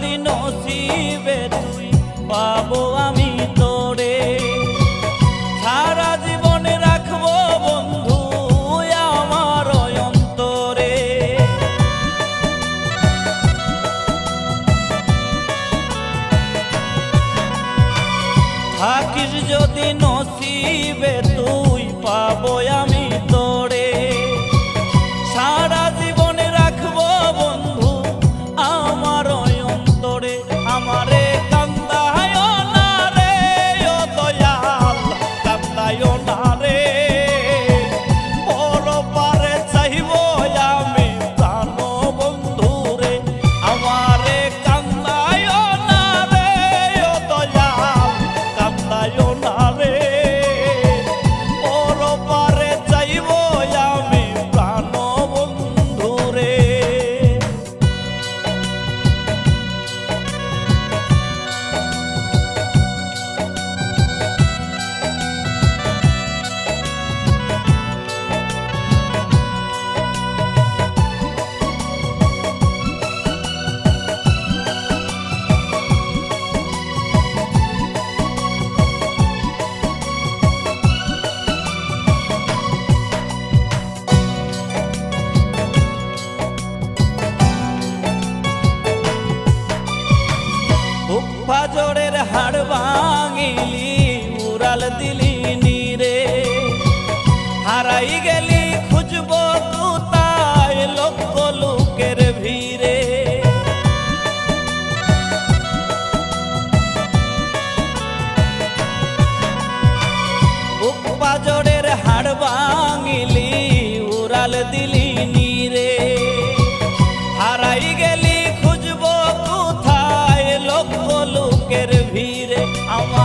যদি নসিবে তুই পাবো আমি তোরে, সারা জীবনে রাখবো বন্ধু আমার অন্তরে। থাকিস যদি নসিবে তুই পাবো আমি তোরে, সারা জীবনে রাখবো বন্ধু আমার অন্তরে। আমারে কান্দায় না রে ও দয়াল, কান্দায় না রে, পরপারে চাইব আমি প্রাণ বন্ধু রে। আমারে কান্দায় না রে ও দয়াল, কান্দায় না রে, পরপারে চাইব আমি প্রাণ বন্ধু রে। ফাজরের হাড় ভাঙিলি উড়াল দিলি নীরে, হারাই গেলি খুঁজব কোথায় লক্ষ লোকের ভিড়ে। ফাজরের হাড় ভাঙিলি উড়াল দিলি নীরে, হারাই গেলি খুঁজব কোথায় লক্ষ লোকের ভিড়ে। আমার